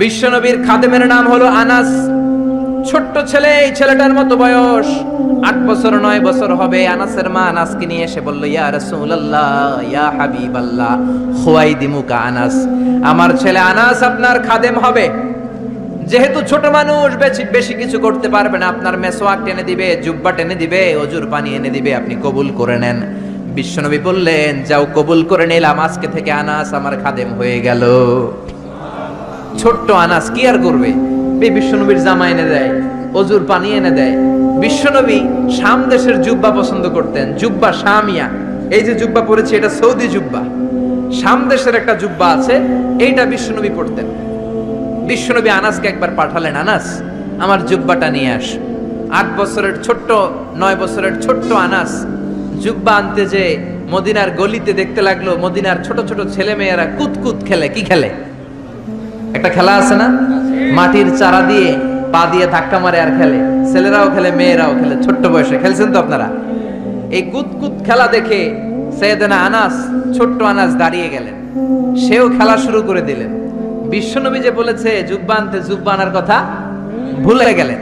বিশ্বনবীর খাদেমের নাম হলো আনাস। ছোট্ট ছেলে, এই ছেলেটার মতো বয়স 8 বছর 9 বছর হবে। আনাসের মা আনাসকে নিয়ে এসে বলল, ইয়া রাসূলুল্লাহ, ইয়া হাবিবাল্লাহ, খুয়াইদিমুকা আনাস, আমার ছেলে আনাস আপনার খাদেম হবে। যেহেতু ছোট মানুষ, বেশি কিছু করতে পারবে না, আপনার মেসওয়াক টেনে দিবে, জুব্বা টেনে দিবে, অজুর পানি এনে দিবে, আপনি কবুল করে নেন। বিশ্বনবী বললেন, যাও কবুল করে নিলাম, আজকে থেকে আনাস আমার খাদেম হয়ে গেল। ছোট্ট আনাস কি আর করবে, বিশ্বনবীর জামা এনে দেয়, অজুর পানি এনে দেয়। বিশ্বনবী শাম দেশের জুব্বা পছন্দ করতেন, জুব্বা শামিয়া। এই যে জুব্বা পরেছে এটা সৌদি জুব্বা, শাম দেশের একটা জুব্বা আছে, এইটা বিশ্বনবী পরতেন। বিশ্বনবী আনাসকে একবার পাঠালেন, আনাস আমার জুব্বাটা নিয়ে আস। 8 বছরের ছোট্ট, 9 বছরের ছোট্ট আনাস জুব্বা আনতে যে মদিনার গলিতে দেখতে লাগলো মদিনার ছোট ছোট ছেলে মেয়েরা কুতকুত খেলে। কি খেলে? একটা খেলা আছে না, মাটির চারা দিয়ে পা দিয়ে ধাক্কা মারে আর খেলে, ছেলেরাও খেলে মেয়েরাও খেলে, ছোট্ট বয়সে খেলছেন তো আপনারা। এই কুতকুত খেলা দেখে সাইয়েদনা আনাস, ছোট্ট আনাস দাঁড়িয়ে গেলেন, সেও খেলা শুরু করে দিলেন। বিশ্বনবী যে বলেছে জুব্বা আনতে, জুব্বা আনার কথা ভুলে গেলেন।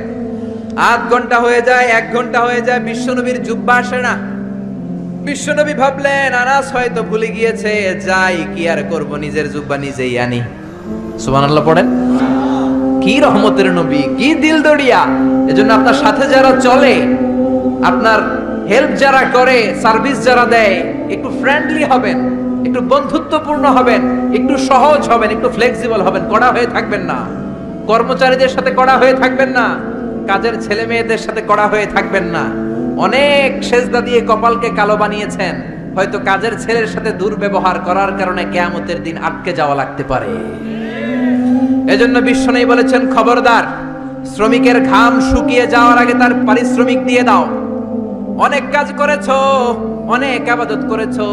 8 ঘন্টা হয়ে যায়, 1 ঘন্টা হয়ে যায়, বিশ্বনবীর জুব্বা আসে না। বিশ্বনবী ভাবলেন আনাস হয়তো ভুলে গিয়েছে, যাই কি আর করব, নিজের জুব্বা নিজেই আনি। সুবহানাল্লাহ পড়েন। কি রহমতের নবী, কি দিল দড়িয়া। এজন্য আপনার সাথে যারা চলে, আপনার হেল্প যারা করে, সার্ভিস যারা দেয়, একটু ফ্রেন্ডলি হবেন, একটু বন্ধুত্বপূর্ণ হবেন, একটু সহজ হবেন, একটু ফ্লেক্সিবল হবেন, কড়া হয়ে থাকবেন না। কর্মচারীদের সাথে কড়া হয়ে থাকবেন না, কাজের ছেলে মেয়েদের সাথে কড়া হয়ে থাকবেন না। অনেক সেজদা দিয়ে কপালকে কালো বানিয়েছেন, হয়তো কাজের ছেলের সাথে দুর্ব্যবহার করার কারণে কিয়ামতের দিন আটকে যাওয়া লাগতে পারে। এজন্য বিশ্বনবী বলেছেন, খবরদার, শ্রমিকের ঘাম শুকিয়ে যাওয়ার আগে তার পারিশ্রমিক দিয়ে দাও। অনেক কাজ করেছো, অনেক ইবাদত করেছো,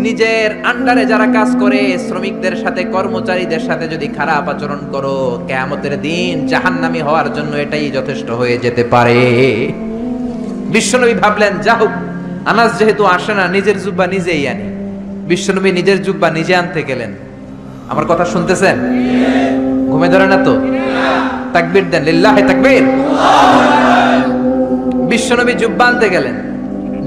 নিজের আন্ডারে যারা কাজ করে শ্রমিকদের সাথে, কর্মচারীদের সাথে যদি খারাপ আচরণ করো, কিয়ামতের দিন জাহান্নামী হওয়ার জন্য এটাই যথেষ্ট হয়ে যেতে পারে। বিশ্বনবী ভাবলেন, যা হোক, আনাস যেহেতু আসে না, নিজের জুব্বা নিজেই আনি। বিশ্বনবী নিজের জুব্বা নিজে আনতে গেলেন। আমার কথা শুনতেছেন? ঘুমে ধরে না তো? তাকবীর দেন, লিল্লাহি তাকবীর। বিশ্বনবী জুব্বা আনতে গেলেন।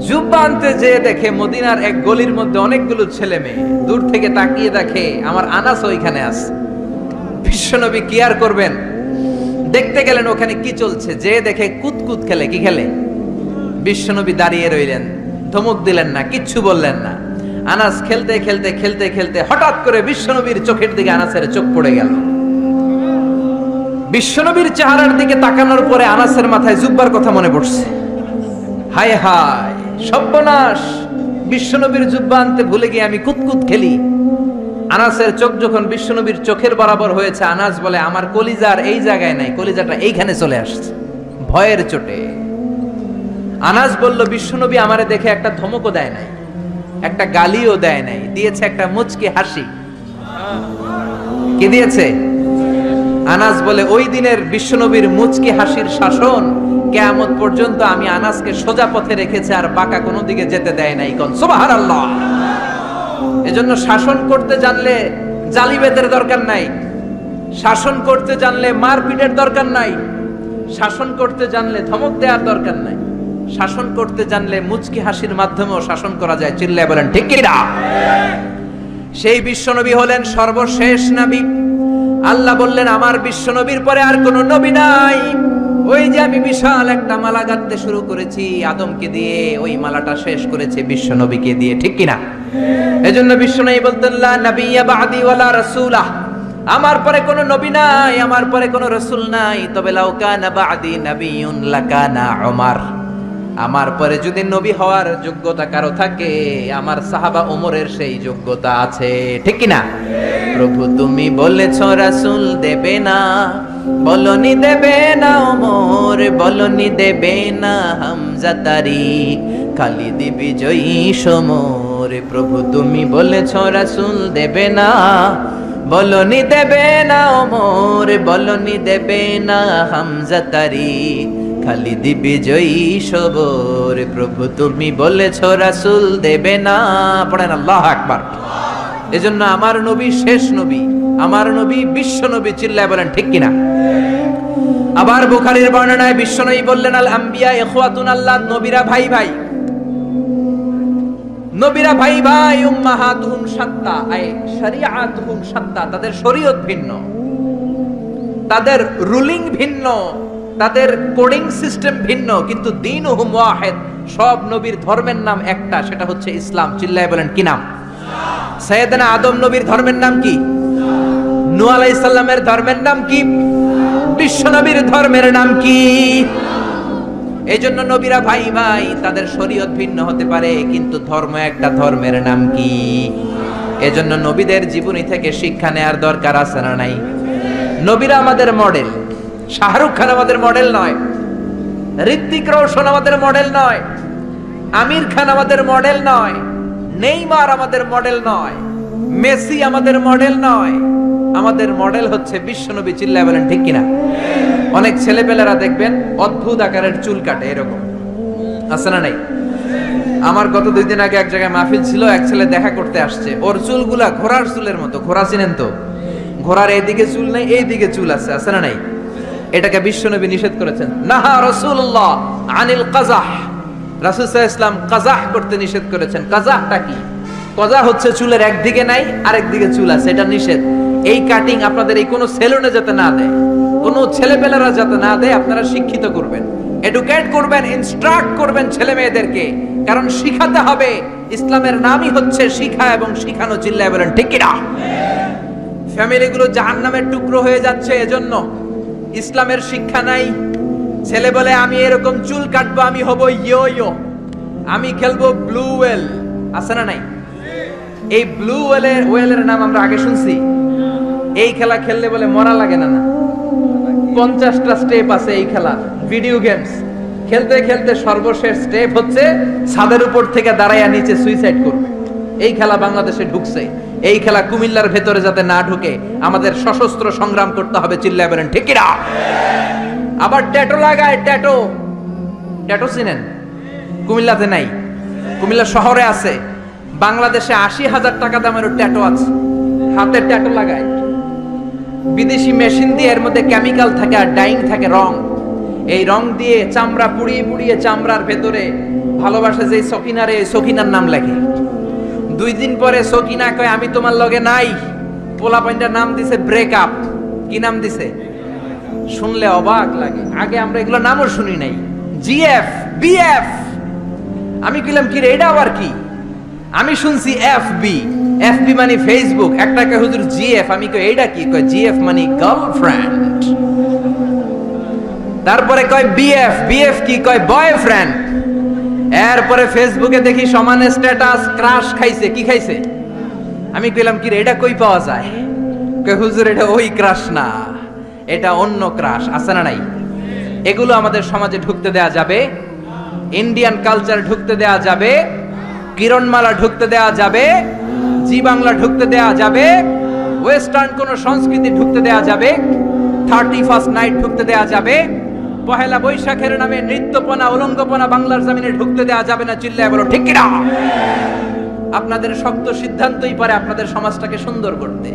জুব্বা আনতে যে দেখে মদিনার এক গলির মধ্যে অনেকগুলো ছেলে মেয়ে, দূর থেকে তাকিয়ে দেখে আমার আনাস ওইখানে আছে। বিশ্বনবী কি আর করবেন, দেখতে গেলেন ওখানে কি চলছে। যে দেখে কুতকুত খেলে। কি খেলে? বিশ্বনবী দাঁড়িয়ে রইলেন, ধমক দিলেন না, কিচ্ছু বললেন না। আনাস খেলতে খেলতে খেলতে খেলতে হঠাৎ করে বিশ্বনবীর চোখের দিকে আনাসের চোখ পড়ে গেল। বিশ্বনবীর চেহারার দিকে তাকানোর পরে আনাসের মাথায় জুব্বার কথা মনে পড়ছে। হায় হায় সর্বনাশ, বিশ্বনবীর জুব্বা আনতে ভুলে গিয়ে আমি কুতকুত খেলি। আনাসের চোখ যখন বিশ্বনবীর চোখের বরাবর হয়েছে, আনাস বলে, আমার কলিজার এই জায়গায় নাই, কলিজাটা এইখানে চলে আসছে ভয়ের চোটে। আনাস বলল, বিশ্বনবী আমারে দেখে একটা ধমকও দেয় নাই, একটা গালিও দেয় নাই, দিয়েছে একটা মুচকি হাসি। কি দিয়েছে? আনাস বলে, ওই দিনের বিশ্বনবীর মুচকি হাসির শাসন কিয়ামত পর্যন্ত আমি আনাসকে সোজা পথে রেখেছে, আর বাঁকা কোনো দিকে যেতে দেয় নাই। কোন সুবহানাল্লাহ। এজন্য শাসন করতে জানলে জালিবেদের দরকার নাই, শাসন করতে জানলে মারপিটের দরকার নাই, শাসন করতে জানলে ধমক দেওয়ার দরকার নাই, শাসন করতে জানলে মুচকি হাসির মাধ্যমেও শাসন করা যায়। চিল্লায় বলেন ঠিক কি না? সেই বিশ্বনবী হলেন সর্বশেষ নবী। আল্লাহ বললেন, আমার বিশ্বনবীর পরে আর কোন নবী নাই। ওই যে আমি বিশাল একটা মালা গাঁথতে শুরু করেছি আদমকে দিয়ে, ওই মালাটা শেষ করেছে বিশ্বনবীকে দিয়ে। ঠিক কিনা? এজন্য বিশ্বনবী বলতেন, লা নাবিয়্যা বা'দি ওয়ালা রাসূলা, আমার পরে কোনো নবী নাই, আমার পরে কোনো রাসূল নাই। তবে লাউ কানা বা'দি নাবিয়্যুন লাকানা উমর, আমার পরে যদি নবী হওয়ার যোগ্যতা কারো থাকে, আমার সাহাবা ওমরের সেই যোগ্যতা আছে। ঠিক কিনা? প্রভু তুমি বলেছো রাসূল দেবে না, বলনি দেবে না ওমর, বলনি দেবে না হামজা তারিক, খালিদ বিজয়ী সমর। প্রভু তুমি বলেছো রাসূল দেবে না, বলনি দেবে না ওমর, বলনি দেবে না হামজা তারিক, খালিদ বিজয়ী সবর। প্রভু তুমি বলেছো রাসূল দেবে না। পড়েন আল্লাহু আকবার। এজন্য আমার নবী শেষ নবী, আমার নবী বিশ্ব নবী, চিল্লায় বলেন ঠিক কিনা? আবার বুখারীর বর্ণনায় বিশ্বনবী বললেন, আল আম্বিয়া ইখওয়াতুন আল্লাহ, নবীরা ভাই ভাই, নবীরা ভাই ভাই, উম্মাহাতুহুম শাত্তা, আই শরিয়াতুহুম শাত্তা, তাদের শরীয়ত ভিন্ন, তাদের রুলিং ভিন্ন, তাদের কোডিং সিস্টেম ভিন্ন, কিন্তু দীনুহুম ওয়াহিদ, সব নবীর ধর্মের নাম একটা, সেটা হচ্ছে ইসলাম। চিল্লায় বলেন কি নাম? সাইয়েদনা আদম নবীর ধর্মের নাম কি? নূহ আলাইহিস সালামের ধর্মের নাম কি? বিশ্ব নবীর ধর্মের নাম কি? এই জন্য নবীরা ভাই ভাই, তাদের শরীয়ত ভিন্ন হতে পারে কিন্তু ধর্ম একটা, ধর্মের নাম কি? এজন্য নবীদের জীবনী থেকে শিক্ষা নেয়ার দরকার আছে না নাই? নবীরা আমাদের মডেল। শাহরুখ খান আমাদের মডেল নয়, ঋত্বিক রোশন আমাদের মডেল নয়, আমির খান আমাদের মডেল নয়, নেইমার আমাদের মডেল নয়, মেসি আমাদের মডেল নয়। আমাদের মডেল হচ্ছে বিশ্বনবী। চিল্লায় বলেন ঠিক কিনা? অনেক ছেলেপেলেরা দেখবেন অদ্ভুত আকারের চুল কাটে, এরকম আছে না নাই? আমার গত 2 দিন আগে এক জায়গায় মাহফিল ছিল, এক ছেলে দেখা করতে আসছে, ওর চুলগুলা ঘোড়ার চুলের মতো। ঘোড়া চিনেন তো? ঘোড়ার এইদিকে চুল নেই, এইদিকে চুল আছে, আছে না নাই? এটাকে বিশ্বনবী নিষেধ করেছেন। নাহা রাসূলুল্লাহ আনিল কাযাহ, রাসূল সাল্লাল্লাহু আলাইহি ওয়াসাল্লাম কাযাহ করতে নিষেধ করেছেন। কাযাহটা কি? কাযাহ হচ্ছে চুলের একদিকে নাই আরেক দিকে চুল আছে, এটা নিষেধ। এই কাটিং আপনাদের এই কোন সেলুনে যাতে না দেয়, কোন ছেলেপেলেরা যাতে না দেয়, আপনারা শিক্ষিত করবেন, এডুকেট করবেন, ইনস্ট্রাক্ট করবেন ছেলে মেয়েদেরকে, কারণ শিখাতে হবে। ইসলামের নামই হচ্ছে শিখা এবং শিখানো। চিল্লায় বলেন ঠিক কিনা? ফ্যামিলিগুলো জাহান্নামের টুকরো হয়ে যাচ্ছে এজন্য। ইসলামের শিক্ষা নাই। ছেলে বলে আমি এরকম চুল কাটবো, আমি হব ইয়ো ইয়ো, আমি খেলবো ব্লু ওয়েল, আছে না নাই? এই ব্লু ওয়েলের নাম আমরা আগে শুনছি। এই খেলা খেললে বলে মরা লাগে না, না 50টা স্টেপ আছে এই খেলা। ভিডিও গেমস খেলতে খেলতে সর্বশেষ স্টেপ হচ্ছে ছাদের উপর থেকে দাঁড়াইয়া নিচে সুইসাইড করবে। এই খেলা বাংলাদেশে ঢুকছে। এই খেলা কুমিল্লার ভেতরে যাতে না ঢুকে আমাদের সশস্ত্র সংগ্রাম করতে হবে। চিল্লায় বলেন ঠিক কিনা? আবার ট্যাটু লাগায়, ট্যাটু চিনেন? কুমিল্লাতে নাই, কুমিল্লা শহরে আছে। বাংলাদেশে 80,000 টাকা দামের ট্যাটু আছে, হাতে ট্যাটু লাগায়। বিদেশি মেশিন দিয়ে, এর মধ্যে কেমিক্যাল থাকে আর ডাইং থাকে, রং। এই রং দিয়ে চামড়া পুড়িয়ে পুড়িয়ে চামড়ার ভেতরে ভালোবাসা যে সকিনারে, সকিনার নাম লেখে। 2 দিন পরে সকিনা কয় আমি তোমার লগে নাই। পোলাপাইনটার নাম দিছে ব্রেকআপ। কি নাম দিছে? শুনলে অবাক লাগে, আগে আমরা এগুলো নামও শুনি নাই। GF, BF. আমি কইলাম কি রে, এটা আবার কি? আমি শুনছি এফবি। এফবি মানে ফেসবুক। একটাকে হুজুর জিএফ, আমি কই এইটা কি? কয় জিএফ মানে গার্লফ্রেন্ড। তারপরে কয় বিএফ, বিএফ কি? কয় বয়ফ্রেন্ড। এরপরে ফেসবুকে দেখি সমানে স্ট্যাটাস, ক্রাশ খাইছে। কি খাইছে? আমি কইলাম কি রে, এটা কই পাওয়া যায়? কয় হুজুর এটা ওই ক্রাশ না, এটা অন্য ক্রাশ। আছে না নাই? এগুলো আমাদের সমাজে ঢুকতে দেয়া যাবে? ইন্ডিয়ান কালচার ঢুকতে দেয়া যাবে? কিরণমালা ঢুকতে দেয়া যাবে? জি বাংলা ঢুকতে দেয়া যাবে? ওয়েস্টার্ন কোন সংস্কৃতি ঢুকতে দেয়া যাবে? 31st নাইট ঢুকতে দেয়া যাবে? পহেলা বৈশাখের নামে নৃত্যপনা, উলঙ্গপনা বাংলার জমিনে ঢুকতে দেয়া যাবে না। চিল্লায় বলো ঠিক কিনা? আপনাদের শক্ত সিদ্ধান্তই পারে আপনাদের সমাজটাকে সুন্দর করতে।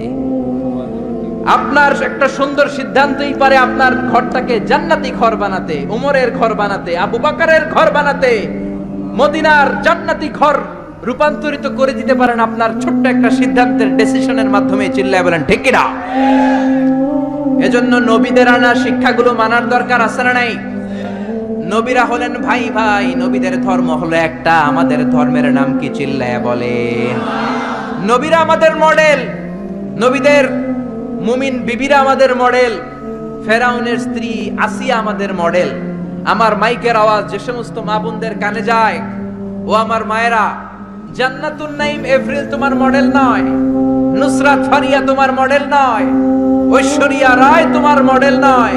আপনার একটা সুন্দর সিদ্ধান্তই পারে আপনার ঘরটাকে জান্নাতি ঘর বানাতে, উমরের ঘর বানাতে, আবু বকরের ঘর বানাতে, মদিনার জান্নাতি ঘর রূপান্তরিত করে দিতে পারেন আপনার ছোট্ট একটা সিদ্ধান্তের, ডিসিশনের মাধ্যমে। চিল্লায় বলেন ঠিক কিনা? এজন্য নবীদের আনা শিক্ষাগুলো মানার দরকার আছে না নাই? নবীরা হলেন ভাই ভাই, নবীদের ধর্ম হলো একটা। আমাদের ধর্মের নাম কি? চিল্লায় বলেন। নবীরা আমাদের মডেল, নবীদের মুমিন বিবিরা আমাদের মডেল, ফেরাউনের স্ত্রী আসিয়া আমাদের মডেল। আমার মাইকের আওয়াজ যে সমস্ত মা বোনদের কানে যায়, ও আমার মায়েরা, জান্নাতুন নাইম এপ্রিল তোমার মডেল নয়, নুসরাত ফারিয়া তোমার মডেল নয়, ঐশ্বরিয়া রায় তোমার মডেল নয়,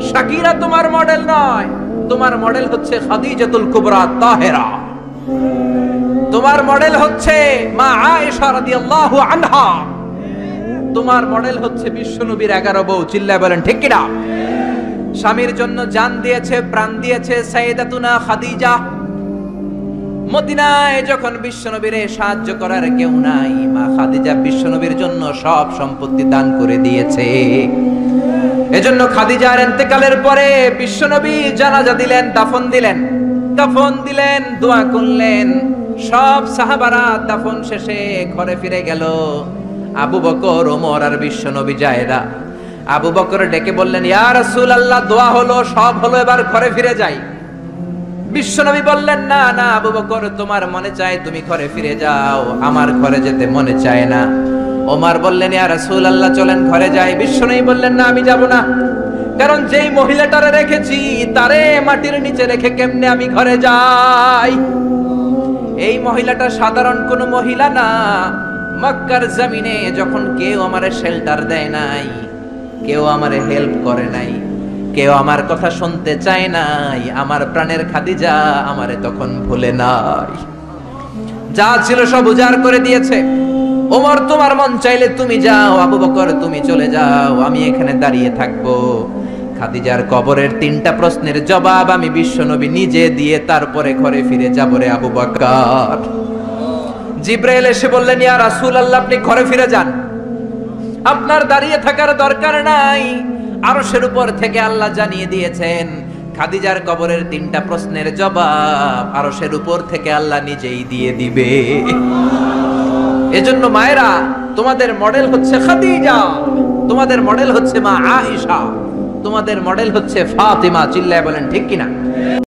শাকিরা তোমার মডেল নয়। তোমার মডেল হচ্ছে খাদিজাতুল কুবরা তাহেরা। তোমার মডেল হচ্ছে মা আয়েশা রাদিয়াল্লাহু আনহা। তোমার মডেল হচ্ছে বিশ্বনবীর 11 বউ। চিল্লায় বলেন ঠিক কিনা? স্বামীর জন্য জান দিয়েছে, প্রাণ দিয়েছে সাইয়েদাতুনা খাদিজা। মদিনায় যখন বিশ্বনবীরে সাহায্য করার কেউ নাই, মা খাদিজা বিশ্বনবীর জন্য সব সম্পত্তি দান করে দিয়েছে। এজন্য খাদিজার ইন্তেকালের পরে বিশ্বনবী জানাজা দিলেন, দাফন দিলেন, দোয়া করলেন। সব সাহাবারা দাফন শেষে ঘরে ফিরে গেল। আবু বকর, ওমর আর বিশ্বনবী যায় না। আবু বকর ডেকে বললেন, ইয়া রাসূলুল্লাহ, দোয়া হলো, সব হলো, এবার ঘরে ফিরে যাই। বিশ্বনবী বললেন, না না আবু বকর, তোমার মনে চায় তুমি ঘরে ফিরে যাও, আমার ঘরে যেতে মনে চায় না। ওমর বললেন, ইয়া রাসূলুল্লাহ, চলেন ঘরে যাই। বিশ্বনবী বললেন, না, আমি যাব না, কারণ যেই মহিলাটারে রেখেছি তারে মাটির নিচে রেখে কেমনে আমি ঘরে যাই? এই মহিলাটা সাধারণ কোনো মহিলা না। মক্কার জমিনে যখন কেউ আমারে শেল্টার দেয় নাই, কেউ আমারে হেল্প করে নাই, কেউ আমার কথা শুনতে চায় নাই, আমার প্রাণের খাদিজা আমারে তখন ভুলে নাই। যা ছিল সব উজাড় করে দিয়েছে। ওমর, তোমার মন চাইলে তুমি যাও, আবু বকর তুমি চলে যাও, আমি এখানে দাঁড়িয়ে থাকবো। খাদিজার কবরের 3টা প্রশ্নের জবাব আমি বিশ্বনবী নিজে দিয়ে তারপরে ঘরে ফিরে যাব রে আবু বকর। জিব্রাইল এসে বললেন, ইয়া রাসূলুল্লাহ, আপনি ঘরে ফিরে যান, আপনার দাঁড়িয়ে থাকার দরকার নাই। আরশের উপর থেকে আল্লাহ জানিয়ে দিয়েছেন খাদিজার কবরের 3টা প্রশ্নের জবাব আরশের উপর থেকে আল্লাহ নিজেই দিয়ে দিবে। এজন্য মায়েরা, তোমাদের মডেল হচ্ছে খাদিজা, তোমাদের মডেল হচ্ছে মা আয়েশা, তোমাদের মডেল হচ্ছে ফাতিমা। চিল্লায় বলেন ঠিক কিনা?